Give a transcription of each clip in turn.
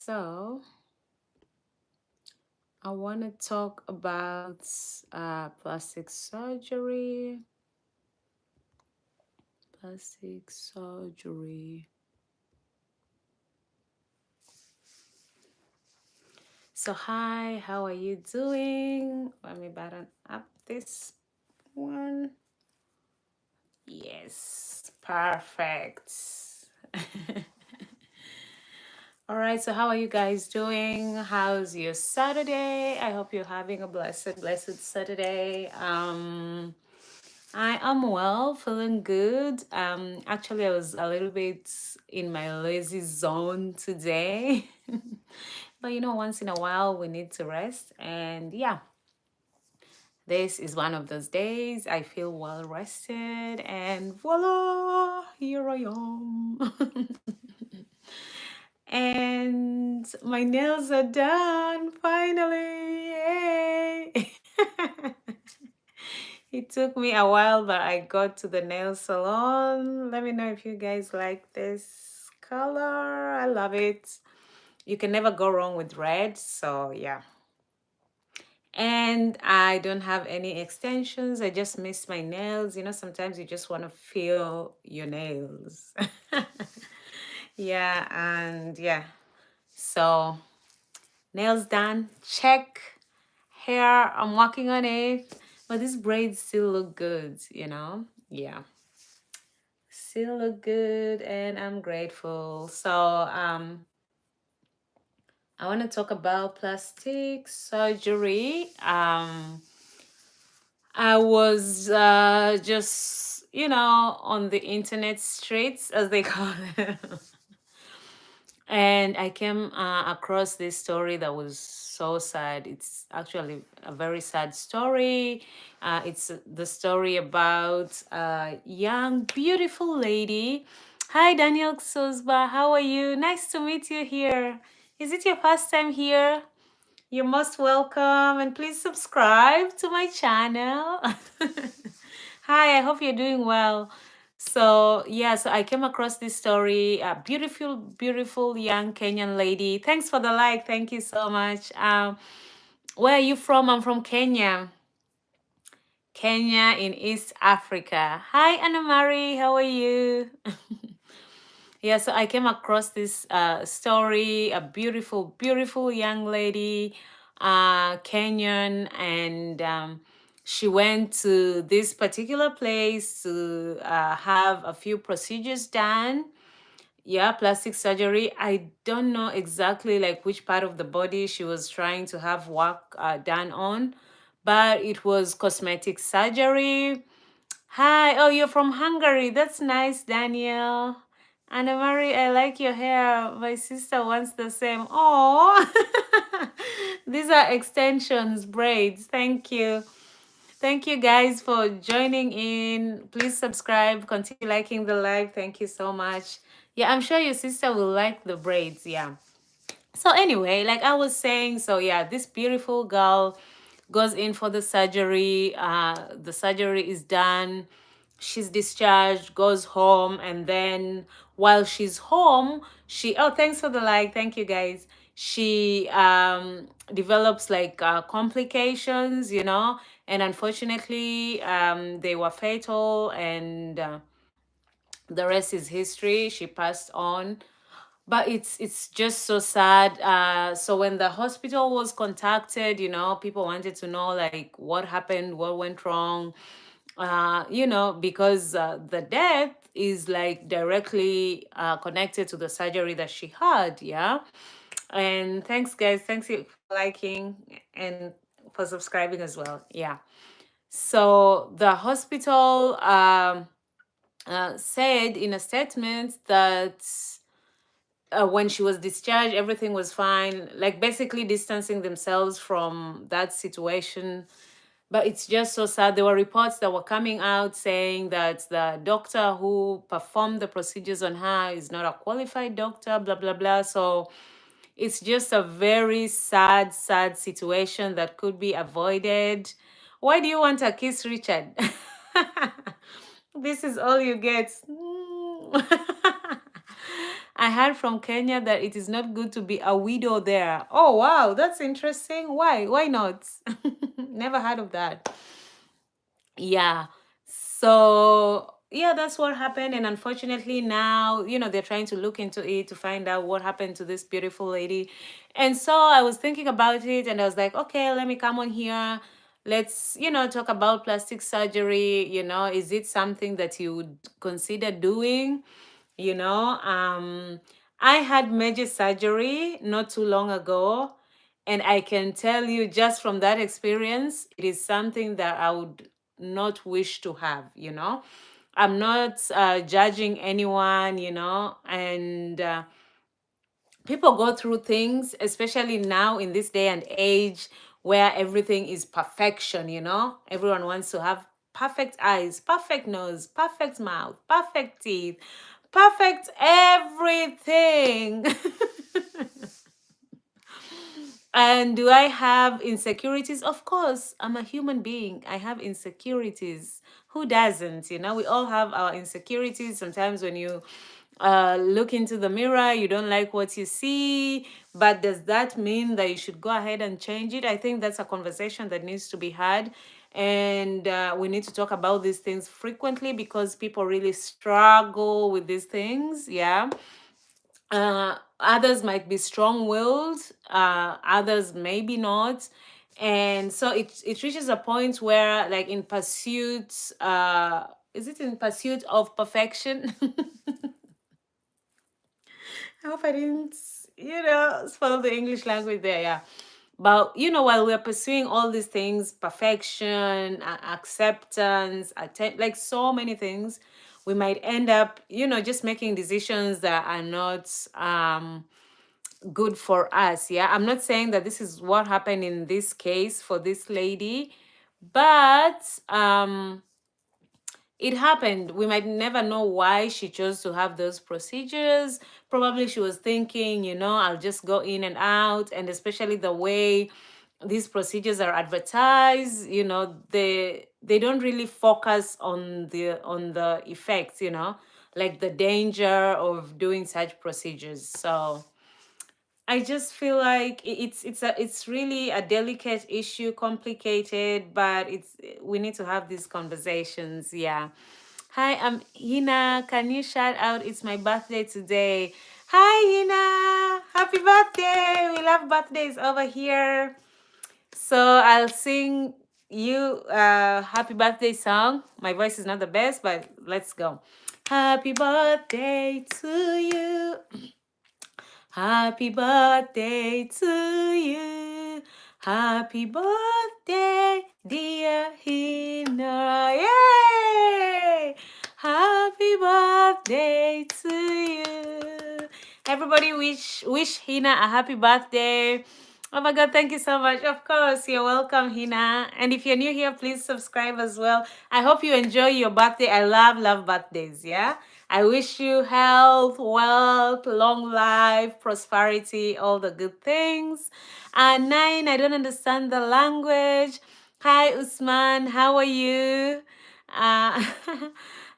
So, I want to talk about plastic surgery. Plastic surgery. So, hi, how are you doing? Let me button up this one. Yes, perfect. All right, so how are you guys doing? How's your Saturday? I hope you're having a blessed Saturday. I am well, feeling good. Actually, I was a little bit in my lazy zone today. But once in a while we need to rest. And yeah, this is one of those days. I feel well rested, and voila, here I am. And my nails are done finally. Yay! It took me a while, but I got to the nail salon. Let me know if you guys like this color. I love it. You can never go wrong with red. So, yeah. And I don't have any extensions. I just miss my nails. Sometimes you just want to feel your nails. Yeah, and yeah. So, nails done. Check. Hair, I'm working on it. But these braids still look good. Yeah. Still look good, and I'm grateful. So, I want to talk about plastic surgery. I was just, on the internet streets, as they call it. And I came across this story that was so sad. It's actually a very sad story. It's the story about a young, beautiful lady. Hi, Daniel Sosba. How are you? Nice to meet you here. Is it your first time here? You're most welcome, and please subscribe to my channel. Hi, I hope you're doing well. So, yeah, so I came across this story, a beautiful, beautiful young Kenyan lady. Thanks for the like. Thank you so much. Where are you from? I'm from Kenya. Kenya in East Africa. Hi, Anna Marie. How are you? Yeah, so I came across this story, a beautiful, beautiful young lady, Kenyan, and she went to this particular place to have a few procedures done. Yeah, plastic surgery. I don't know exactly like which part of the body she was trying to have work done on, but it was cosmetic surgery. Hi, oh, you're from Hungary. That's nice, Daniel. Anna Marie, I like your hair. My sister wants the same. Oh, these are extensions, braids. Thank you. Thank you guys for joining in. Please subscribe, continue liking the live. Thank you so much. Yeah, I'm sure your sister will like the braids. Yeah. So anyway, like I was saying, so yeah, this beautiful girl goes in for the surgery. The surgery is done. She's discharged, goes home, and then while she's home, thanks for the like. Thank you guys. She develops like complications, and unfortunately, they were fatal, and the rest is history. She passed on, but it's just so sad. So when the hospital was contacted, people wanted to know like what happened, what went wrong, because the death is like directly connected to the surgery that she had. Yeah. And thanks guys, thanks you for liking and for subscribing as well. Yeah. So the hospital said in a statement that when she was discharged, everything was fine, like basically distancing themselves from that situation. But it's just so sad. There were reports that were coming out saying that the doctor who performed the procedures on her is not a qualified doctor, blah, blah, blah. So it's just a very sad, sad situation that could be avoided. Why do you want a kiss, Richard? This is all you get. I heard from Kenya that it is not good to be a widow there. Oh wow, that's interesting. Why? Why not? Never heard of that. Yeah. So yeah, that's what happened. And unfortunately now, they're trying to look into it to find out what happened to this beautiful lady. And so I was thinking about it and I was like, okay, let me come on here. Let's, talk about plastic surgery. Is it something that you would consider doing? You know, I had major surgery not too long ago. And I can tell you just from that experience, it is something that I would not wish to have, I'm not judging anyone, and people go through things, especially now in this day and age where everything is perfection, everyone wants to have perfect eyes, perfect nose, perfect mouth, perfect teeth, perfect everything. And do I have insecurities? Of course, I'm a human being. I have insecurities. Who doesn't? We all have our insecurities. Sometimes when you look into the mirror, you don't like what you see. But does that mean that you should go ahead and change it? I think that's a conversation that needs to be had. And we need to talk about these things frequently because people really struggle with these things. Yeah. Others might be strong-willed, others maybe not. And so it reaches a point where, like, in pursuit, is it in pursuit of perfection? I hope I didn't, spoil the English language there. Yeah. But, while we're pursuing all these things, perfection, acceptance, like so many things, we might end up, just making decisions that are not good for us. Yeah. I'm not saying that this is what happened in this case for this lady, but it happened. We might never know why she chose to have those procedures. Probably she was thinking, I'll just go in and out. And especially the way these procedures are advertised, they don't really focus on the effects, like the danger of doing such procedures. So I just feel like it's really a delicate issue, complicated, but we need to have these conversations. Yeah. Hi, I'm Hina. Can you shout out? It's my birthday today. Hi, Hina. Happy birthday. We love birthdays over here. So I'll sing you a happy birthday song. My voice is not the best, but let's go. Happy birthday to you. Happy birthday to you. Happy birthday, dear Hina. Yay! Happy birthday to you. Everybody wish Hina a happy birthday. Oh my God, thank you so much. Of course, you're welcome, Hina. And if you're new here, please subscribe as well. I hope you enjoy your birthday. I love birthdays, yeah? I wish you health, wealth, long life, prosperity, all the good things. And nine, I don't understand the language. Hi, Usman. How are you? Uh,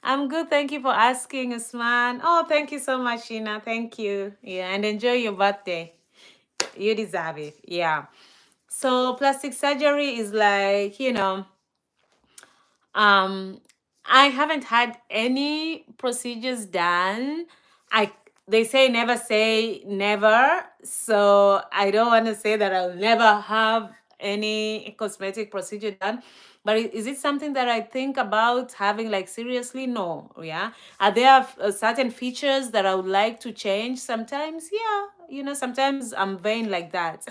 I'm good. Thank you for asking, Usman. Oh, thank you so much, Sheena. Thank you. Yeah, and enjoy your birthday. You deserve it. Yeah. So plastic surgery is like, um, I haven't had any procedures done. I They say never say never, so I don't want to say that I'll never have any cosmetic procedure done. But is it something that I think about having, like, seriously? No. Yeah. Are there certain features that I would like to change sometimes? Yeah. Sometimes I'm vain like that.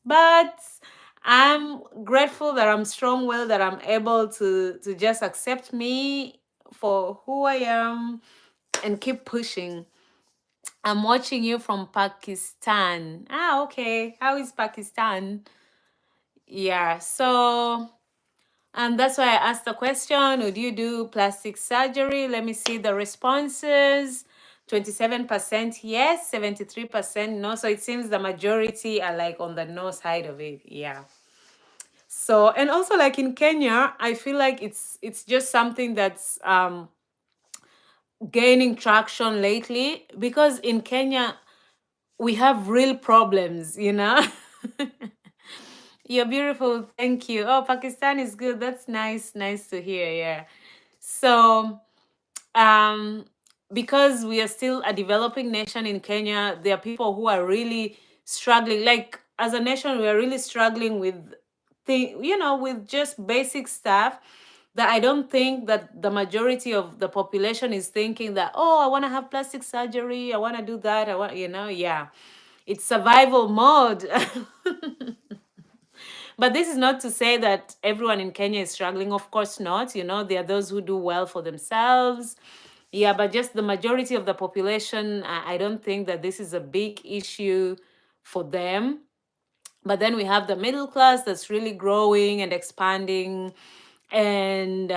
But I'm grateful that I'm strong-willed, that I'm able to just accept me for who I am and keep pushing. I'm watching you from Pakistan. Ah, okay. How is Pakistan? Yeah, so that's why I asked the question, would you do plastic surgery? Let me see the responses. 27% yes, 73% no. So it seems the majority are, like, on the no side of it. Yeah. So, and also, like, in Kenya, I feel like it's just something that's gaining traction lately, because in Kenya we have real problems, you know. You're beautiful, thank you. Oh, Pakistan is good. That's nice, nice to hear. Yeah. So, um, because we are still a developing nation in Kenya, there are people who are really struggling. Like as a nation, we are really struggling with with just basic stuff that I don't think that the majority of the population is thinking that, oh, I want to have plastic surgery, I want to do that, I want, yeah. It's survival mode. But this is not to say that everyone in Kenya is struggling. Of course not. There are those who do well for themselves. Yeah, but just the majority of the population, I don't think that this is a big issue for them. But then we have the middle class that's really growing and expanding, and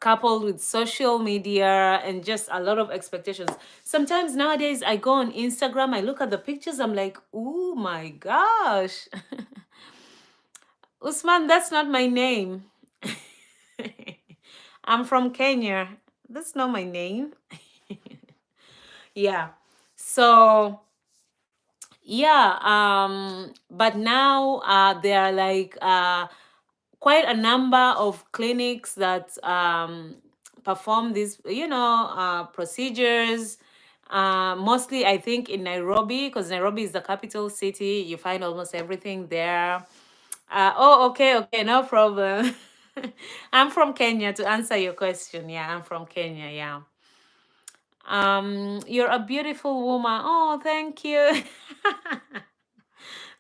coupled with social media and just a lot of expectations. Sometimes nowadays I go on Instagram, I look at the pictures, I'm like, oh my gosh. Usman, that's not my name. I'm from Kenya. That's not my name. Yeah. So, yeah, but now there are like quite a number of clinics that perform these, procedures. Mostly, I think, in Nairobi, because Nairobi is the capital city. You find almost everything there. Oh, okay, okay, no problem. I'm from Kenya, to answer your question. Yeah, I'm from Kenya. Yeah. You're a beautiful woman. Oh, thank you.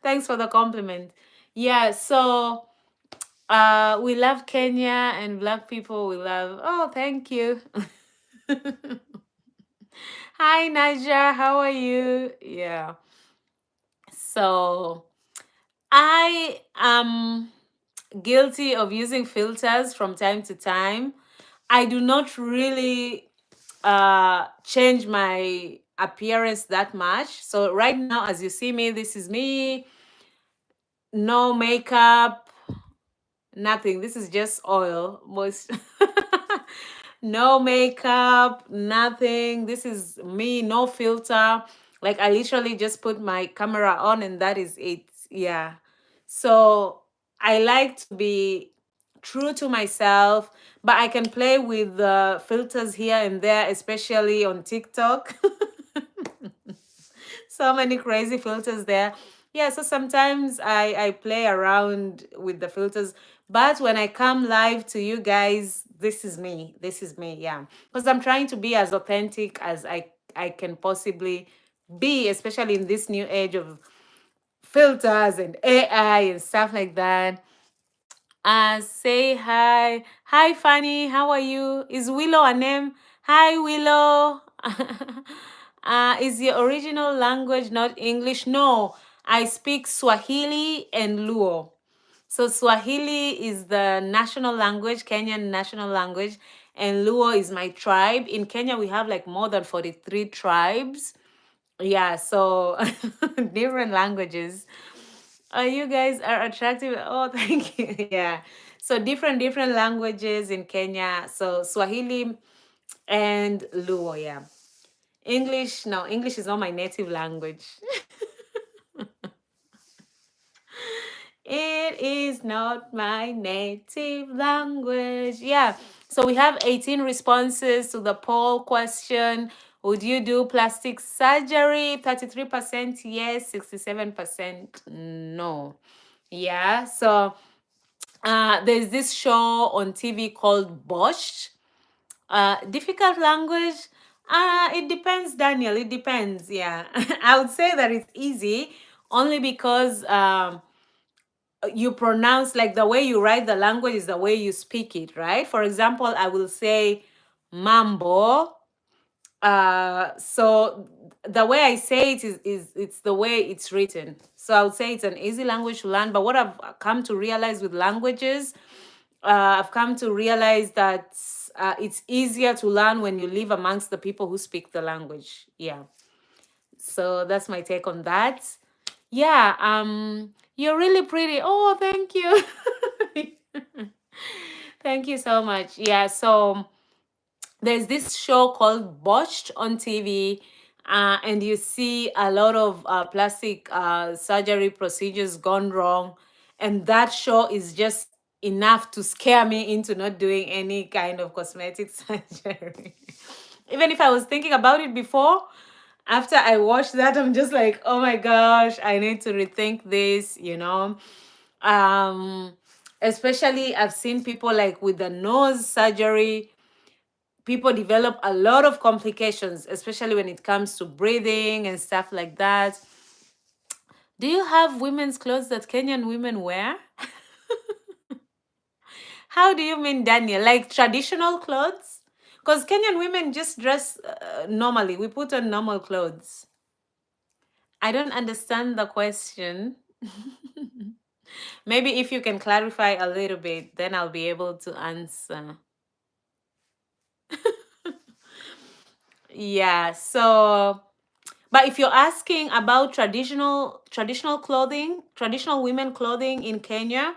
Thanks for the compliment. Yeah, so we love Kenya and black people. We love. Oh, thank you. Hi, Naja. How are you? Yeah. So I am guilty of using filters from time to time. I do not really change my appearance that much. So right now, as you see me, this is me. No makeup, nothing. This is just oil. Most no makeup, nothing. This is me, no filter. Like I literally just put my camera on and that is it. Yeah. So I like to be true to myself, but I can play with the filters here and there, especially on TikTok. So many crazy filters there. Yeah, so sometimes I play around with the filters, but when I come live to you guys, this is me. This is me, yeah. Because I'm trying to be as authentic as I can possibly be, especially in this new age of filters and AI and stuff like that. Say hi. Hi, Fanny. How are you? Is Willow a name? Hi, Willow. Is your original language not English? No, I speak Swahili and Luo. So Swahili is the national language, Kenyan national language, and Luo is my tribe. In Kenya, we have like more than 43 tribes. Yeah, so different languages. You guys are attractive. Oh, thank you. Yeah. So different languages in Kenya. So Swahili and Luo, yeah. English, no, English is not my native language. It is not my native language. Yeah. So we have 18 responses to the poll question. Would you do plastic surgery? 33% yes, 67% no. Yeah. So there's this show on TV called Bosch. Difficult language. It depends, Daniel. It depends. Yeah. I would say that it's easy only because you pronounce, like the way you write the language is the way you speak it, right? For example, I will say mambo. So the way I say it is it's the way it's written. So I would say it's an easy language to learn. But what I've come to realize with languages, I've come to realize that it's easier to learn when you live amongst the people who speak the language. Yeah. So that's my take on that. Yeah, you're really pretty. Oh, thank you. Thank you so much. Yeah, so there's this show called Botched on TV, and you see a lot of plastic surgery procedures gone wrong. And that show is just enough to scare me into not doing any kind of cosmetic surgery. Even if I was thinking about it before, after I watched that, I'm just like, oh my gosh, I need to rethink this. Um, Especially, I've seen people like with the nose surgery, people develop a lot of complications, especially when it comes to breathing and stuff like that. Do you have women's clothes that Kenyan women wear? How do you mean, Daniel? Like traditional clothes? Because Kenyan women just dress normally. We put on normal clothes. I don't understand the question. Maybe if you can clarify a little bit, then I'll be able to answer. Yeah, so but if you're asking about traditional clothing, traditional women clothing in Kenya,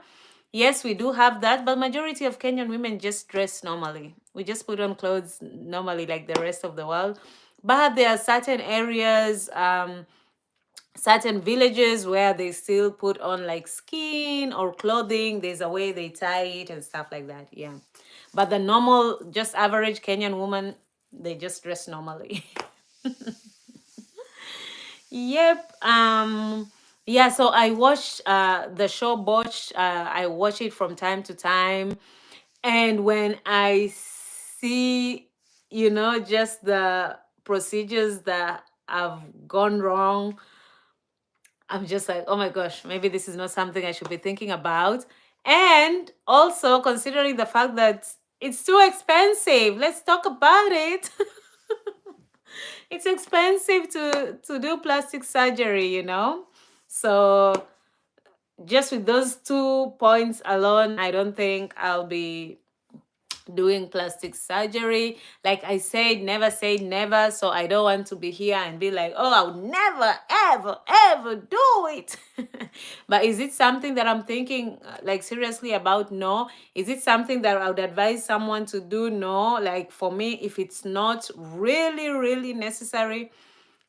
yes, we do have that, but majority of Kenyan women just dress normally. We just put on clothes normally like the rest of the world. But there are certain areas, certain villages where they still put on like skin or clothing. There's a way they tie it and stuff like that. Yeah. But the normal, just average Kenyan woman, they just dress normally. Yep. Yeah, so I watch the show Botch. I watch it from time to time. And when I see, just the procedures that have gone wrong, I'm just like, oh my gosh, maybe this is not something I should be thinking about. And also considering the fact that it's too expensive. Let's talk about it. It's expensive to do plastic surgery. So just with those 2 points alone, I don't think I'll be doing plastic surgery. Like I said, never say never. So I don't want to be here and be like, oh, I'll never, ever, ever do it. But is it something that I'm thinking like seriously about? No. Is it something that I would advise someone to do? No. Like for me, if it's not really, really necessary,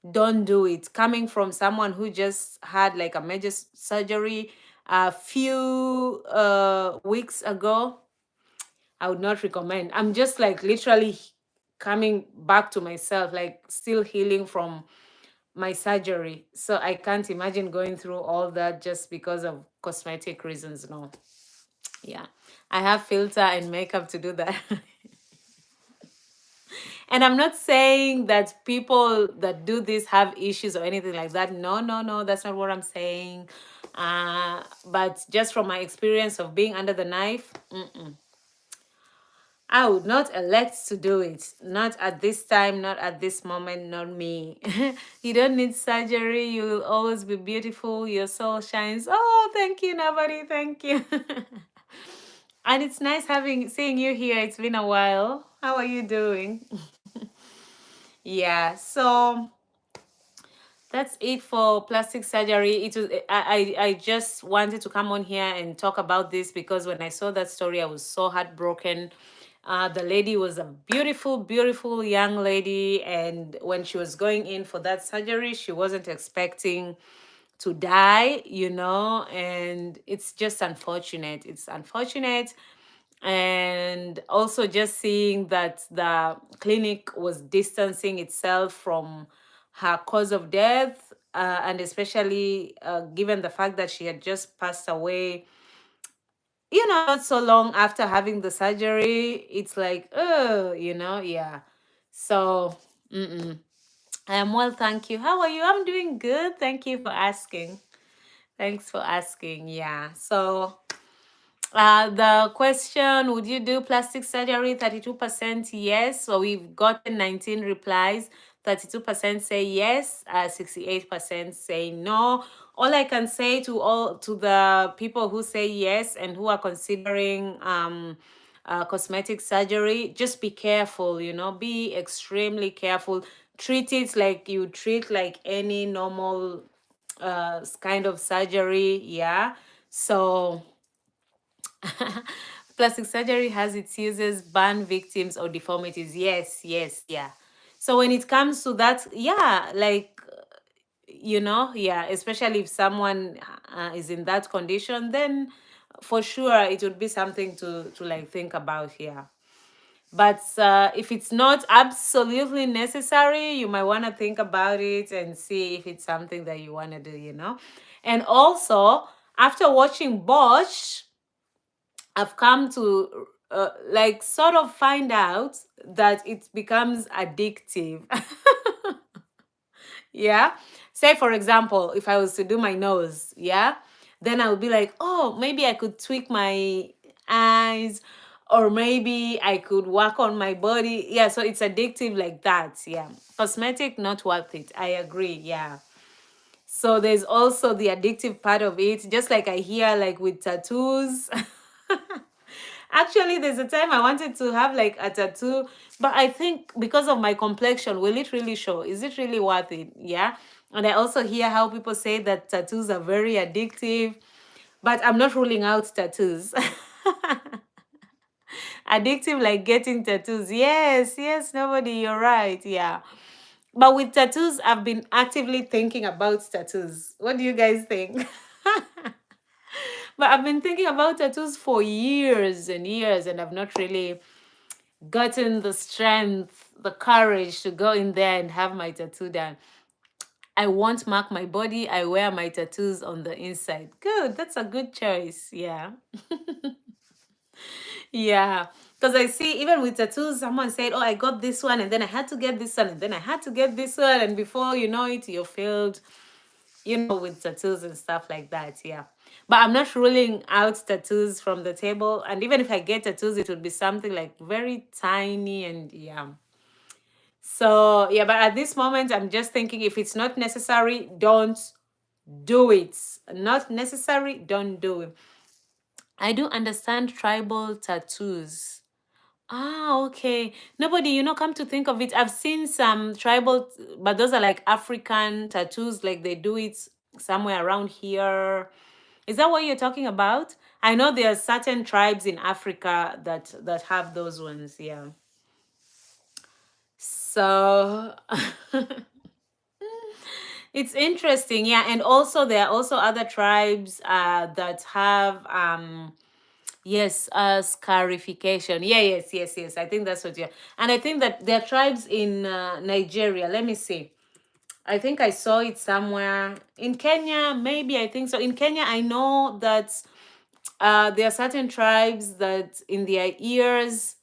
don't do it. Coming from someone who just had like a major surgery a few weeks ago, I would not recommend. I'm just like literally coming back to myself, like still healing from my surgery. So I can't imagine going through all that just because of cosmetic reasons. No. Yeah. I have filter and makeup to do that. And I'm not saying that people that do this have issues or anything like that. No, no, no, that's not what I'm saying. But just from my experience of being under the knife, I would not elect to do it. Not at this time, not at this moment, not me. You don't need surgery. You will always be beautiful. Your soul shines. Oh, thank you, nobody. Thank you. And it's nice seeing you here. It's been a while. How are you doing? Yeah, so that's it for plastic surgery. It was I just wanted to come on here and talk about this because when I saw that story, I was so heartbroken. The lady was a beautiful, beautiful young lady, and when she was going in for that surgery, she wasn't expecting to die, and it's just unfortunate. It's unfortunate. And also just seeing that the clinic was distancing itself from her cause of death, and especially given the fact that she had just passed away, not so long after having the surgery. It's like, oh, yeah. So I am well, thank you. How are you? I'm doing good, thank you for asking. Thanks for asking. Yeah, so the question, would you do plastic surgery? 32% yes. So we've gotten 19 replies. 32% say yes. 68% say no. All I can say to the people who say yes and who are considering cosmetic surgery, just be careful. Be extremely careful. Treat it like you treat like any normal kind of surgery. Yeah. So Plastic surgery has its uses, burn victims or deformities. Yes, yes, yeah. So when it comes to that, yeah, like, yeah, especially if someone is in that condition, then for sure it would be something to like think about here. But if it's not absolutely necessary, you might want to think about it and see if it's something that you want to do. And also, after watching Bosch, I've come to like sort of find out that it becomes addictive. Yeah. Say, for example, if I was to do my nose, yeah, then I would be like, oh, maybe I could tweak my eyes, or maybe I could work on my body. Yeah. So it's addictive like that. Yeah. Cosmetic, not worth it. I agree. Yeah. So there's also the addictive part of it, just like I hear like with tattoos. Actually, there's a time I wanted to have like a tattoo, but I think because of my complexion, will it really show? Is it really worth it? Yeah. And I also hear how people say that tattoos are very addictive, but I'm not ruling out tattoos. Addictive like getting tattoos. Yes, yes, nobody, you're right. Yeah. But with tattoos, I've been actively thinking about tattoos. What do you guys think? But I've been thinking about tattoos for years and years, and I've not really gotten the strength, the courage to go in there and have my tattoo done. I won't mark my body. I wear my tattoos on the inside. Good. That's a good choice. Yeah. Yeah. Because I see even with tattoos, someone said, oh, I got this one, and then I had to get this one, and then I had to get this one. And before you know it, you're filled, with tattoos and stuff like that. Yeah. But I'm not ruling out tattoos from the table. And even if I get tattoos, it would be something like very tiny and yeah. So, yeah, but at this moment, I'm just thinking if it's not necessary, don't do it. Not necessary, don't do it. I do understand tribal tattoos. Ah, okay. Nobody, come to think of it, I've seen some tribal, but those are like African tattoos, like they do it somewhere around here. Is that what you're talking about? I know there are certain tribes in Africa that have those ones, yeah. So it's interesting, yeah. And also there are also other tribes that have yes, scarification. Yeah, yes, yes, yes. I think that's what you're. And I think that there are tribes in Nigeria. Let me see. I think I saw it somewhere in Kenya. Maybe I think so. In Kenya, I know that there are certain tribes that in their ears,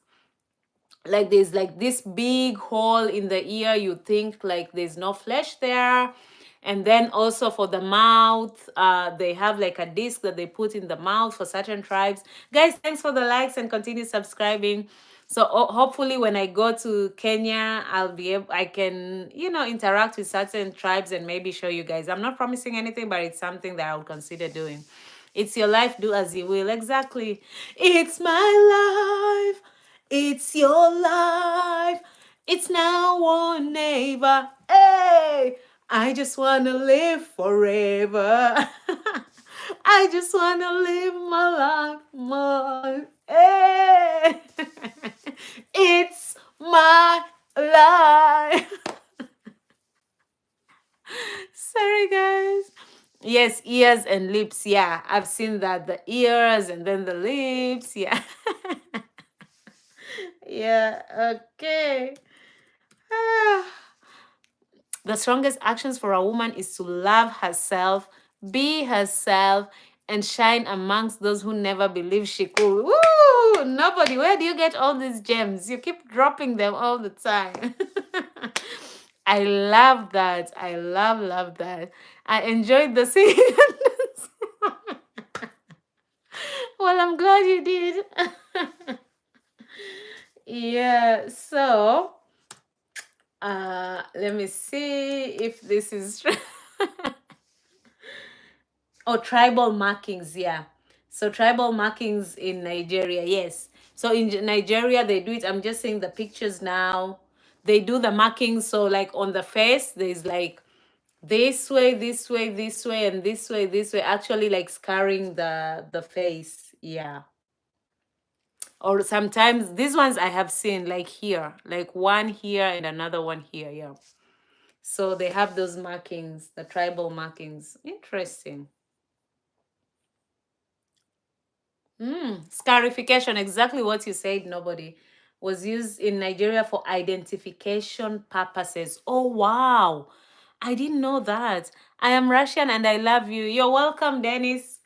like there's like this big hole in the ear. You think like there's no flesh there. And then also for the mouth, they have like a disc that they put in the mouth for certain tribes. Guys, thanks for the likes and continue subscribing. So hopefully when I go to Kenya, I can, interact with certain tribes and maybe show you guys. I'm not promising anything, but it's something that I would consider doing. It's your life, do as you will. Exactly. It's my life. It's your life. It's now or never. Hey, I just want to live forever. I just want to live my life. Hey, it's my life. Sorry, guys. Yes, ears and lips. Yeah, I've seen that. The ears and then the lips. Yeah. Yeah, okay. Ah. The strongest actions for a woman is to love herself, be herself, and shine amongst those who never believed she could. Woo! Nobody, where do you get all these gems? You keep dropping them all the time. I love that. I love that. I enjoyed the scene. Well, I'm glad you did. Yeah, so let me see if this is true. Oh, tribal markings, yeah. So tribal markings in Nigeria, yes. So in Nigeria, they do it. I'm just seeing the pictures now. They do the markings. So like on the face, there's like this way, this way, this way, and this way, this way. Actually, like scarring the face. Yeah. Or sometimes these ones I have seen like here, like one here and another one here. Yeah. So they have those markings, the tribal markings. Interesting. Scarification, exactly what you said, nobody, was used in Nigeria for identification purposes. Oh, wow. I didn't know that. I am Russian and I love you. You're welcome, Dennis.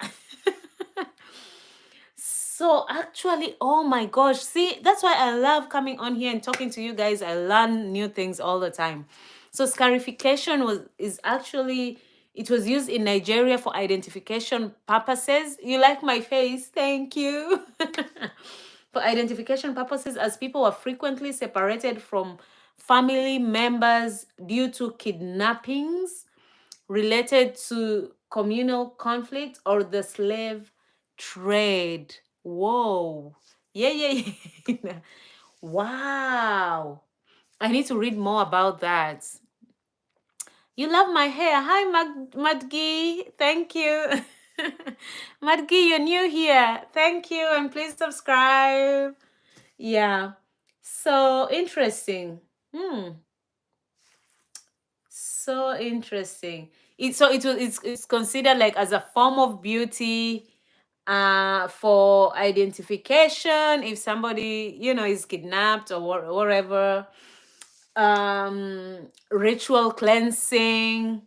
So actually, oh my gosh, see, that's why I love coming on here and talking to you guys. I learn new things all the time. So scarification is actually, it was used in Nigeria for identification purposes. You like my face? Thank you. For identification purposes, as people were frequently separated from family members due to kidnappings related to communal conflict or the slave trade. Whoa. Yeah, yeah, yeah. Wow. I need to read more about that. You love my hair. Hi, Madgi. Thank you. Madgi, you're new here. Thank you. And please subscribe. Yeah. So interesting. So interesting. It's considered like as a form of beauty for identification if somebody, is kidnapped or whatever. Ritual cleansing.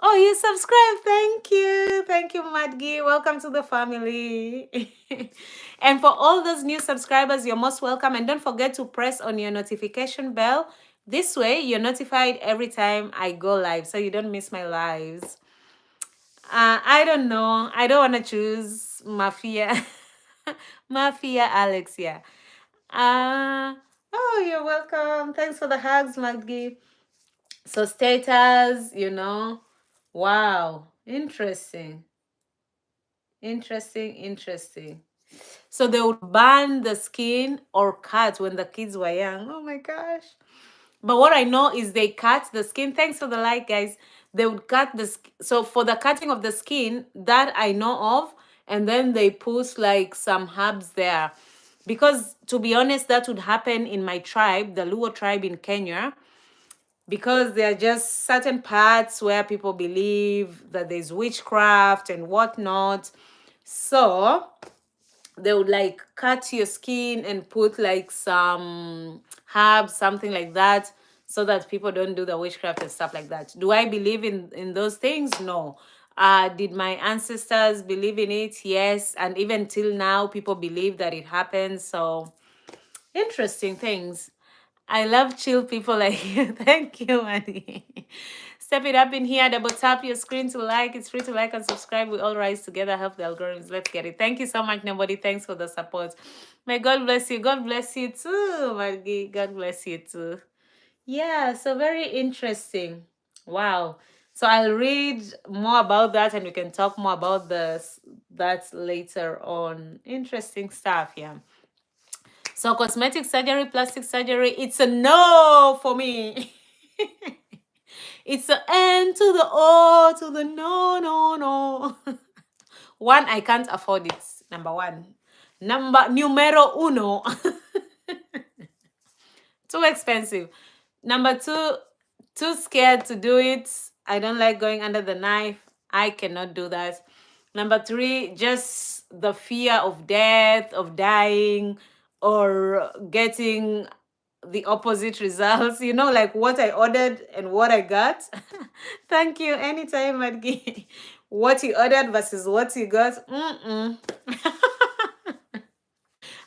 Oh, you subscribe. Thank you. Thank you, Madgi. Welcome to the family. And for all those new subscribers, you're most welcome. And don't forget to press on your notification bell. This way, you're notified every time I go live, so you don't miss my lives. I don't know. I don't want to choose Mafia. Mafia Alex, yeah. Oh, you're welcome. Thanks for the hugs, Maggie. So status, wow, interesting, interesting. So they would burn the skin or cut when the kids were young. Oh my gosh. But what I know is they cut the skin. Thanks for the like, guys. They would cut so for the cutting of the skin, that I know of, and then they put like some herbs there. Because to be honest, that would happen in my tribe, the Luo tribe in Kenya, because there are just certain parts where people believe that there's witchcraft and whatnot. So they would like cut your skin and put like some herbs, something like that, so that people don't do the witchcraft and stuff like that. Do I believe in those things? No. Did my ancestors believe in it? Yes. And even till now, people believe that it happens. So interesting things. I love chill people like you. Thank you, Manny. Step it up in here. Double tap your screen to like. It's free to like and subscribe. We all rise together, help the algorithms. Let's get it. Thank you so much, nobody. Thanks for the support. May God bless you. God bless you too, Maggie. God bless you too. Yeah, so very interesting. Wow. So I'll read more about that and we can talk more about that later on. Interesting stuff, yeah. So cosmetic surgery, plastic surgery, it's a no for me. It's an N to the O to the no, no, no. One, I can't afford it. Number one. Numero uno. Too expensive. Number two, too scared to do it. I don't like going under the knife. I cannot do that. Number three, just the fear of death, of dying, or getting the opposite results. Like what I ordered and what I got. Thank you. Anytime, Madgi. What you ordered versus what you got.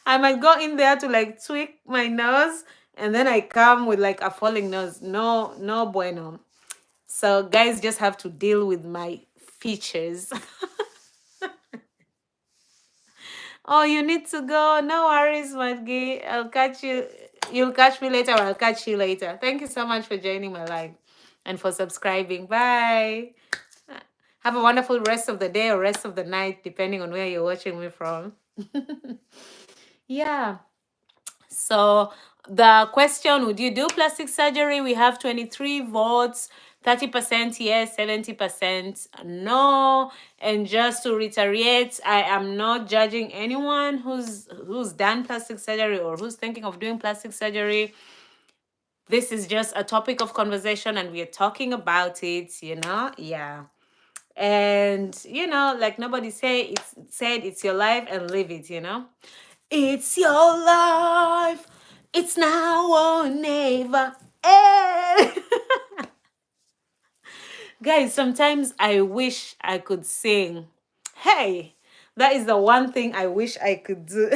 I might go in there to like tweak my nose and then I come with like a falling nose. No, no bueno. So guys just have to deal with my features. Oh, you need to go. No worries, Madgi. I'll catch you. You'll catch me later or I'll catch you later. Thank you so much for joining my live and for subscribing. Bye. Have a wonderful rest of the day or rest of the night, depending on where you're watching me from. Yeah. So the question, would you do plastic surgery? We have 23 votes. 30% yes, 70% no. And just to reiterate, I am not judging anyone who's done plastic surgery or who's thinking of doing plastic surgery. This is just a topic of conversation and we are talking about it, Yeah. And like nobody said it's your life and live it. It's your life. It's now or never. Eh. Guys, sometimes I wish I could sing. Hey, that is the one thing I wish I could do.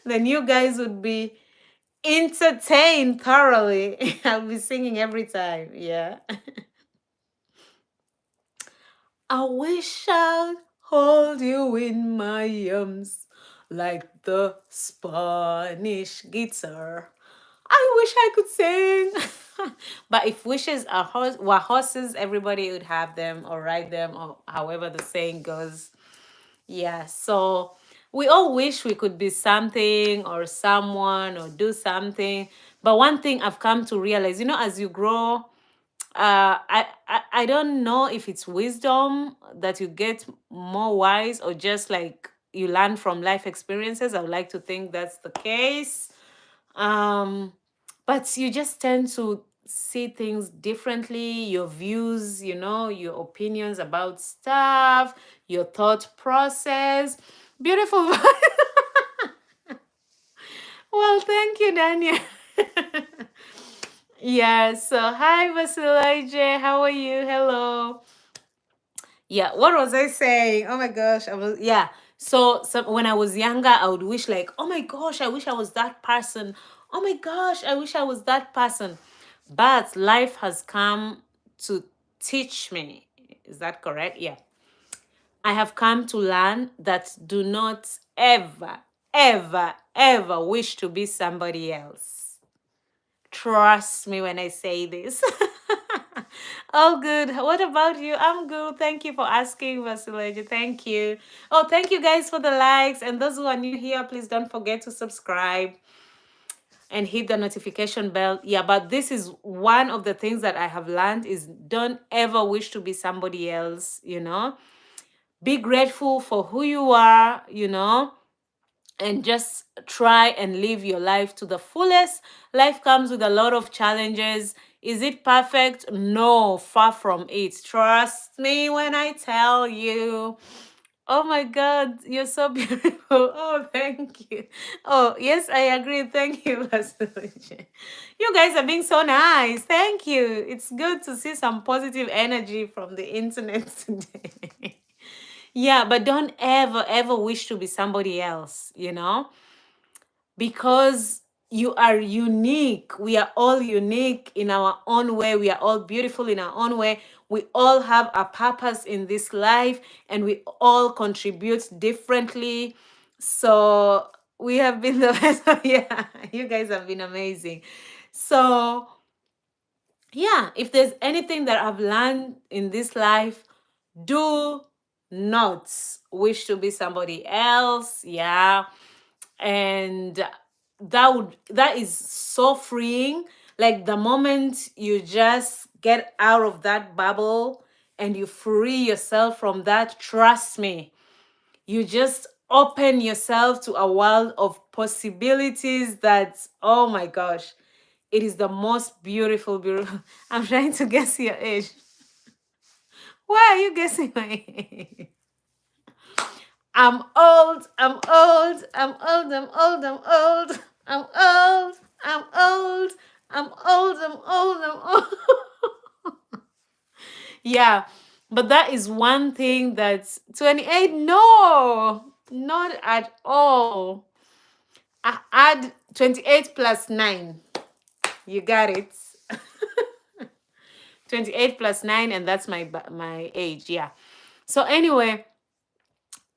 Then you guys would be entertained thoroughly. I'll be singing every time. Yeah. I wish I'd hold you in my arms like the Spanish guitar. I wish I could sing. But if wishes were horses, everybody would have them or ride them or however the saying goes. Yeah, so we all wish we could be something or someone or do something. But one thing I've come to realize, as you grow, I don't know if it's wisdom that you get more wise or just like you learn from life experiences. I would like to think that's the case. Um, but you just tend to see things differently, your views, your opinions about stuff, your thought process. Beautiful. Well, thank you, Daniel. Yeah, so hi, Vasilije. How are you? Hello. Yeah, what was I saying? Oh my gosh, yeah. So when I was younger, I would wish like, oh my gosh, I wish I was that person. Oh my gosh, I wish I was that person. But life has come to teach me. Is that correct? Yeah. I have come to learn that do not ever, ever, ever wish to be somebody else. Trust me when I say this. Oh, good. What about you? I'm good. Thank you for asking, Vasileja. Thank you. Oh, thank you guys for the likes. And those who are new here, please don't forget to subscribe and hit the notification bell. Yeah, but this is one of the things that I have learned is don't ever wish to be somebody else. Be grateful for who you are, and just try and live your life to the fullest. Life comes with a lot of challenges. Is it perfect? No, far from it. Trust me when I tell you. Oh my God, you're so beautiful. Oh, thank you. Oh, yes, I agree. Thank you, Vasilije. You guys are being so nice. Thank you. It's good to see some positive energy from the internet today. Yeah, but don't ever, ever wish to be somebody else, because you are unique. We are all unique in our own way. We are all beautiful in our own way. We all have a purpose in this life and we all contribute differently. So we have been the best. Yeah, you guys have been amazing. So, yeah, if there's anything that I've learned in this life, do not wish to be somebody else. Yeah. And that is so freeing. Like the moment you just get out of that bubble and you free yourself from that, trust me, you just open yourself to a world of possibilities that, oh my gosh, it is the most beautiful. I'm trying to guess your age. Why are you guessing my age? I'm old, I'm old, I'm old, I'm old, I'm old, I'm old, I'm old, I'm old, I'm old, I'm old. Yeah, but that is one thing that's 28. No, not at all. I add 28 plus 9. You got it. 28 plus 9, and that's my age. Yeah. So anyway,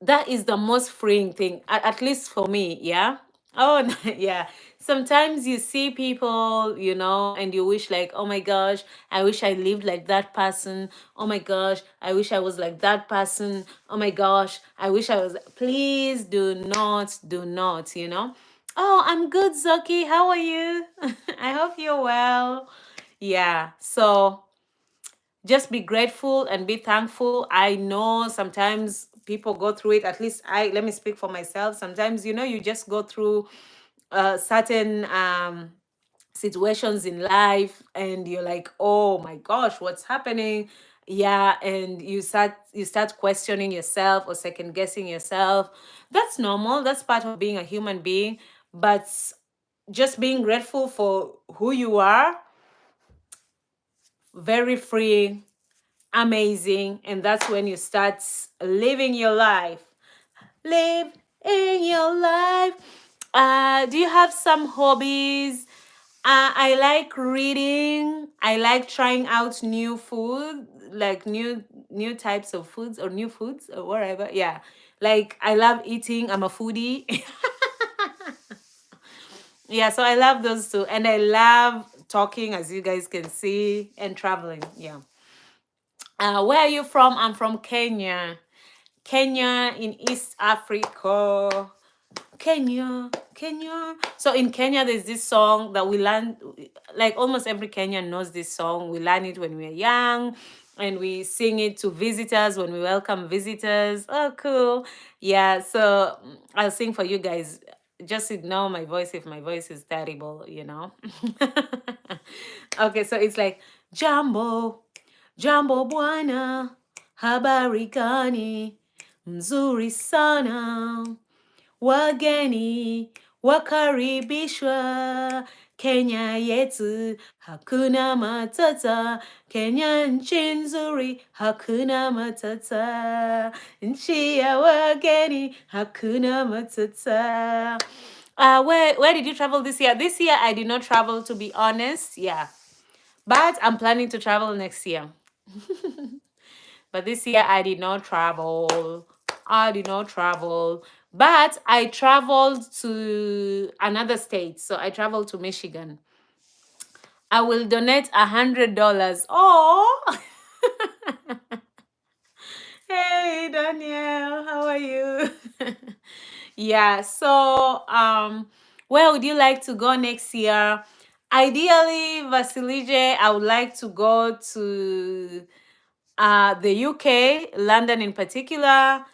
that is the most freeing thing, at least for me. Yeah. Oh, yeah. Sometimes you see people, and you wish like, oh my gosh, I wish I lived like that person. Oh my gosh, I wish I was like that person. Oh my gosh, I wish I was. Please do not. Oh, I'm good, Zoki. How are you? I hope you're well. Yeah. So just be grateful and be thankful. I know sometimes people go through it. At least let me speak for myself. Sometimes, you just go through certain situations in life and you're like, oh my gosh, what's happening? Yeah, and you start questioning yourself or second guessing yourself. That's normal. That's part of being a human being. But just being grateful for who you are, very freeing, amazing. And that's when you start living your life. Live in your life. Do you have some hobbies? I like reading. I like trying out new food, like new types of foods or new foods or whatever. Yeah. Like I love eating. I'm a foodie. Yeah, so I love those two. And I love talking, as you guys can see, and traveling. Yeah. Where are you from? I'm from Kenya. Kenya in East Africa. Kenya, Kenya. So in Kenya, there's this song that we learn, like almost every Kenyan knows this song. We learn it when we are young and we sing it to visitors when we welcome visitors. Oh, cool. Yeah, so I'll sing for you guys. Just ignore my voice if my voice is terrible. Okay, so it's like, Jambo, Jambo bwana, habari gani, mzuri sana. Wageni wakaribishwa Kenya yetu, hakuna matata. Kenya nchi nzuri, hakuna matata. Nchi ya wageni, hakuna matata. Where did you travel this year? This year I did not travel, to be honest. Yeah, but I'm planning to travel next year. But this year I did not travel. I did not travel. But I traveled to another state. So I traveled to Michigan. I will donate $100. Oh, hey Danielle, how are you? Yeah, so where would you like to go next year? Ideally, Vasilije, I would like to go to the UK, London in particular,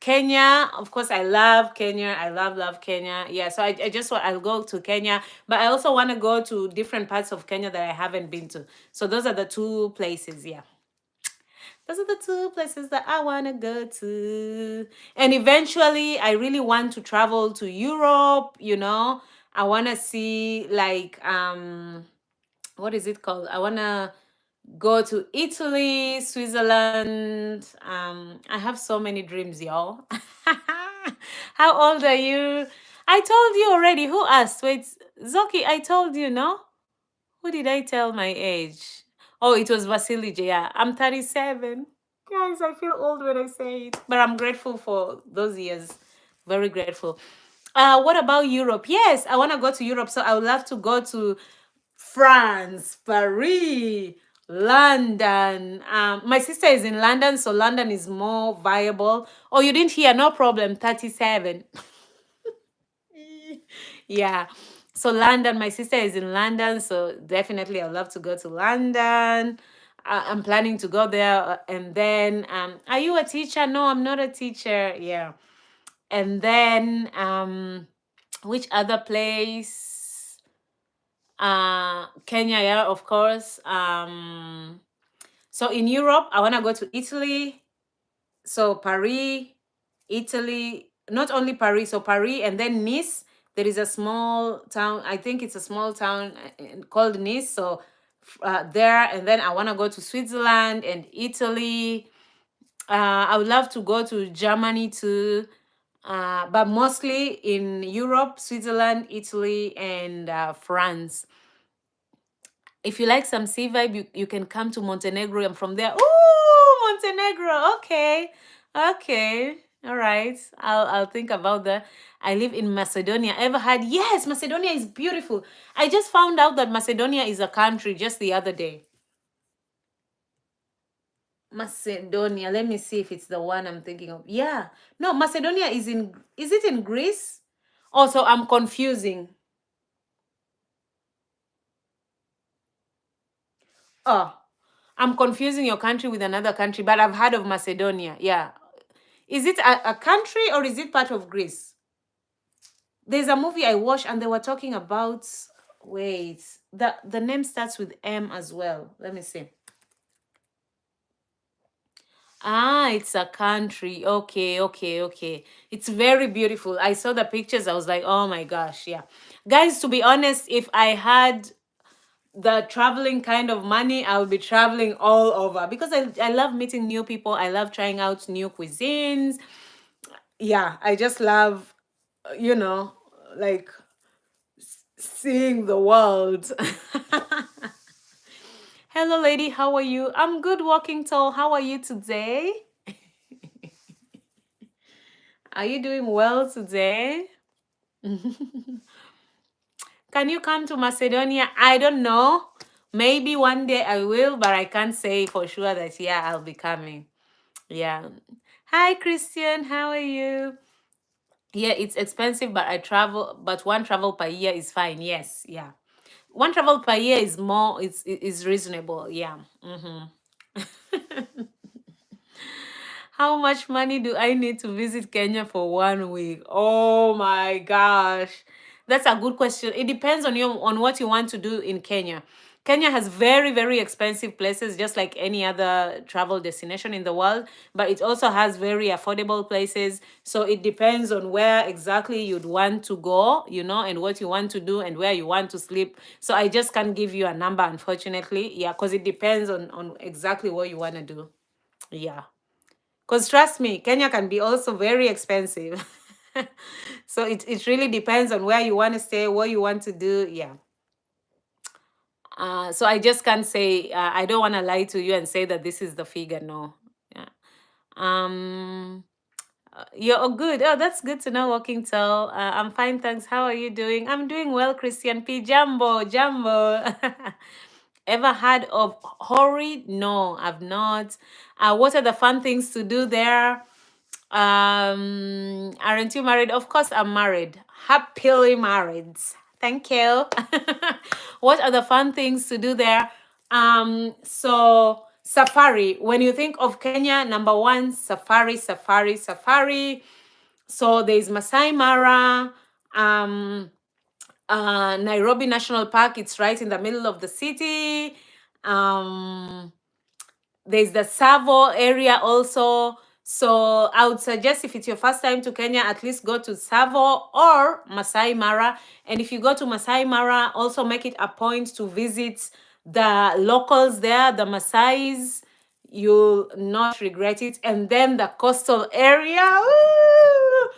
Kenya. Of course, I love Kenya. I love Kenya. Yeah, so I just want, I'll go to Kenya, but I also want to go to different parts of Kenya that I haven't been to. So those are the two places. Yeah, those are the two places that I want to go to. And eventually, I really want to travel to Europe. I want to see, like, what is it called? I want to go to Italy, Switzerland. I have so many dreams, y'all. How old are you? I told you already. Who asked? Wait, Zoki, I told you, no? Who did I tell my age? Oh, it was Vasilij. Yeah, I'm 37. Guys, I feel old when I say it, but I'm grateful for those years. Very grateful. What about Europe? Yes, I want to go to Europe, so I would love to go to France, Paris, London. My sister is in London, so London is more viable. Oh, you didn't hear? No problem. 37. Yeah. So London, my sister is in London, so definitely I'd love to go to London. I'm planning to go there, and then are you a teacher? No, I'm not a teacher. Yeah. And then which other place? Kenya, yeah, of course. So in Europe, I want to go to Italy. So Paris, Italy, not only Paris, so Paris and then Nice. There is a small town, I think it's a small town called Nice. So there, and then I want to go to Switzerland and Italy. I would love to go to Germany too, but mostly in Europe, Switzerland, Italy, and France. If you like some sea vibe, you can come to Montenegro. I'm from there. Ooh, Montenegro. Okay. Okay. All right. I'll think about that. I live in Macedonia. Ever had? Yes, Macedonia is beautiful. I just found out that Macedonia is a country just the other day. Macedonia. Let me see if it's the one I'm thinking of. Yeah. No, Macedonia is it in Greece? Also, I'm confusing. Oh, I'm confusing your country with another country, but I've heard of Macedonia. Yeah. Is it a country or is it part of Greece? There's a movie I watched and they were talking about, wait, the name starts with M as well. Let me see. Ah, it's a country. Okay, okay, okay. It's very beautiful. I saw the pictures. I was like, oh my gosh, yeah. Guys, to be honest, if I had the traveling kind of money, I would be traveling all over because I love meeting new people. I love trying out new cuisines. Yeah, I just love, you know, like seeing the world. Hello, lady. How are you? I'm good, walking tall. How are you today? Are you doing well today? Can you come to Macedonia? I don't know. Maybe one day I will, but I can't say for sure that, yeah, I'll be coming. Yeah. Hi, Christian. How are you? Yeah, it's expensive, but I travel, but one travel per year is fine. Yes. Yeah. One travel per year is more, is reasonable. Yeah. How much money do I need to visit Kenya for 1 week? Oh my gosh. That's a good question. It depends on you on what you want to do in Kenya. Kenya has very, very expensive places, just like any other travel destination in the world, but it also has very affordable places. So it depends on where exactly you'd want to go, and what you want to do and where you want to sleep. So I just can't give you a number, unfortunately. Yeah, because it depends on exactly what you want to do. Yeah. Because trust me, Kenya can be also very expensive. So it really depends on where you want to stay, what you want to do. Yeah. So I just can't say, I don't want to lie to you and say that this is the figure. No. Yeah. Um, you're good. Oh, that's good to know, Walking Tall. I'm fine, thanks. How are you doing? I'm doing well, Christian P. Jumbo, Jumbo. Ever heard of Hori? No, I've not. What are the fun things to do there? Aren't you married? Of course, I'm married. Happily married. Thank you. What are the fun things to do there? So safari. When you think of Kenya, number one, safari, safari, safari. So there's Masai Mara, Nairobi National Park. It's right in the middle of the city. Um, there's the Savo area also. So I would suggest if it's your first time to Kenya, at least go to Savo or Masai Mara. And if you go to Masai Mara, also make it a point to visit the locals there, the Masais. You'll not regret it. And then the coastal area. Ooh!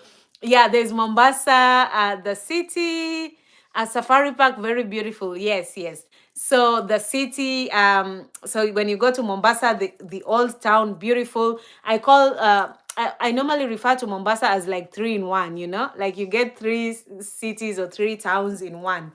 Yeah, there's Mombasa, the city, a safari park, very beautiful. Yes, yes. So the city, so when you go to Mombasa, the old town, beautiful. I normally refer to Mombasa as like three in one, like you get three cities or three towns in one.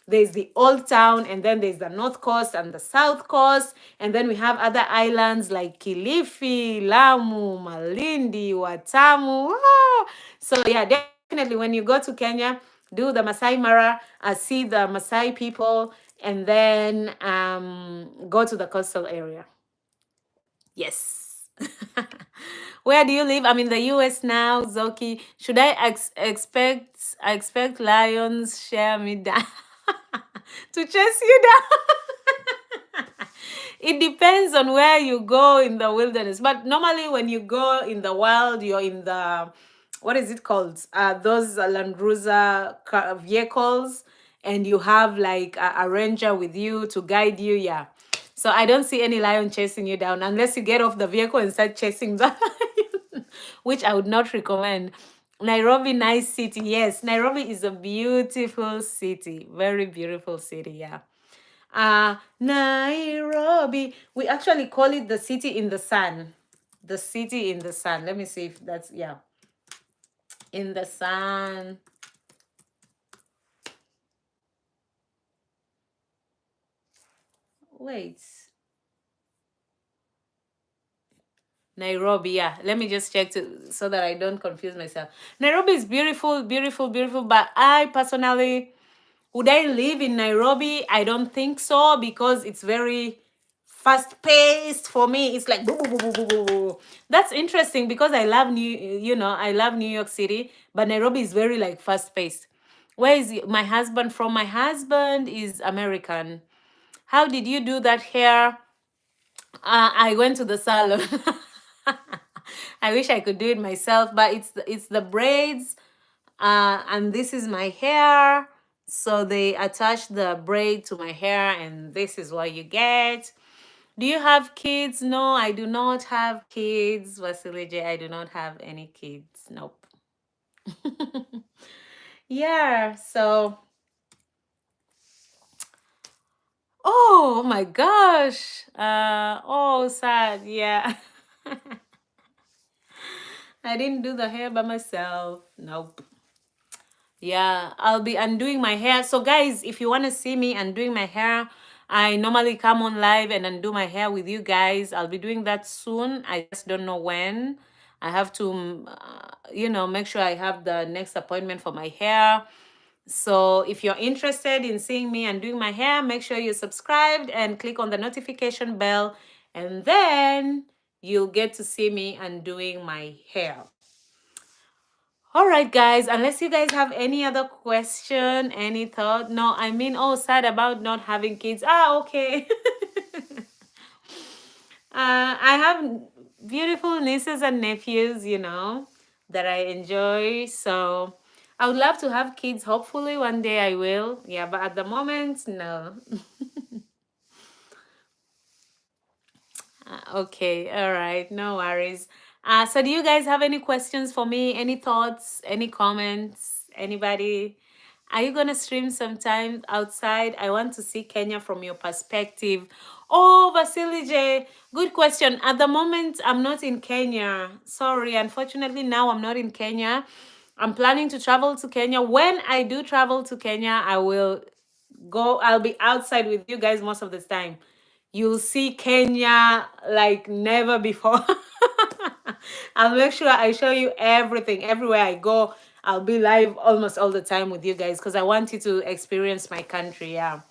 There's the old town, and then there's the north coast and the south coast, and then we have other islands like Kilifi, Lamu, Malindi, Watamu. Ah! So yeah, definitely when you go to Kenya, do the Masai Mara, see the Masai people, and then go to the coastal area. Yes. Where do you live? I'm in the US now, Zoki. Should I expect lions share me down to chase you down? It depends on where you go in the wilderness. But normally when you go in the wild, you're in the, what is it called? Those Land Cruiser vehicles, and you have like a ranger with you to guide you. Yeah. So I don't see any lion chasing you down unless you get off the vehicle and start chasing the lion, which I would not recommend. Nairobi, nice city. Yes, Nairobi is a beautiful city. Very beautiful city. Yeah. Nairobi. We actually call it the city in the sun. The city in the sun. Let me see if that's, yeah. In the sun. Wait. Nairobi, yeah. Let me just check so that I don't confuse myself. Nairobi is beautiful, beautiful, beautiful. But I personally, would I live in Nairobi? I don't think so, because it's very fast paced. For me, it's like boo, boo, boo, boo, boo, boo. That's interesting because I love I love New York City, but Nairobi is very like fast paced. Where is my husband from? My husband is American. How did you do that hair? I went to the salon. I wish I could do it myself, but it's the braids, and this is my hair. So they attach the braid to my hair, and this is what you get. Do you have kids? No, I do not have kids, Vasily J. I do not have any kids. Nope. Yeah, so oh my gosh. Oh sad, yeah. I didn't do the hair by myself. Nope. Yeah, I'll be undoing my hair. So, guys, if you want to see me undoing my hair, I normally come on live and undo my hair with you guys. I'll be doing that soon. I just don't know when. I have to, make sure I have the next appointment for my hair. So, if you're interested in seeing me undoing my hair, make sure you're subscribed and click on the notification bell, and then you'll get to see me undoing my hair. All right, guys, unless you guys have any other question, any thought. No, I mean, oh, sad about not having kids. Ah, okay. I have beautiful nieces and nephews, that I enjoy. So I would love to have kids. Hopefully, one day I will. Yeah, but at the moment, no. Okay, all right, no worries. So do you guys have any questions for me? Any thoughts? Any comments? Anybody? Are you gonna stream sometime outside? I want to see Kenya from your perspective. Oh, Vasily J, good question. At the moment, I'm not in Kenya. Sorry, unfortunately, now I'm not in Kenya. I'm planning to travel to Kenya. When I do travel to Kenya, I'll be outside with you guys most of the time. You'll see Kenya like never before. I'll make sure I show you everything. Everywhere I go, I'll be live almost all the time with you guys because I want you to experience my country. Yeah.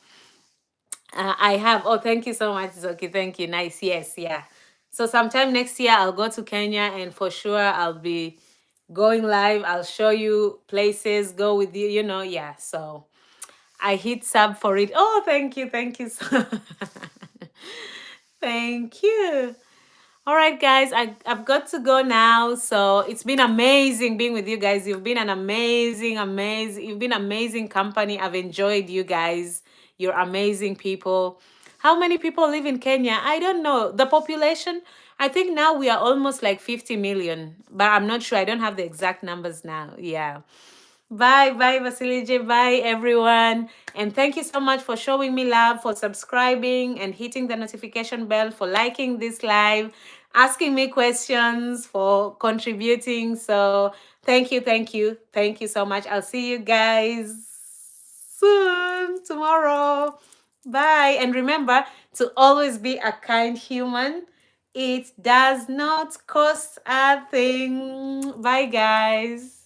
I have. Oh, thank you so much, Zoki. Thank you. Nice. Yes. Yeah. So sometime next year, I'll go to Kenya and for sure I'll be going live. I'll show you places, go with you, yeah. So I hit sub for it. Oh, thank you. Thank you so Thank you. All right, guys, I've got to go now. So it's been amazing being with you guys. You've been an you've been amazing company. I've enjoyed you guys. You're amazing people. How many people live in Kenya? I don't know. The population, I think now we are almost like 50 million, but I'm not sure. I don't have the exact numbers now. Yeah. Bye, bye, Vasilije. Bye, everyone. And thank you so much for showing me love, for subscribing and hitting the notification bell, for liking this live, asking me questions, for contributing. So thank you, thank you, thank you so much. I'll see you guys soon, tomorrow. Bye. And remember to always be a kind human. It does not cost a thing. Bye, guys.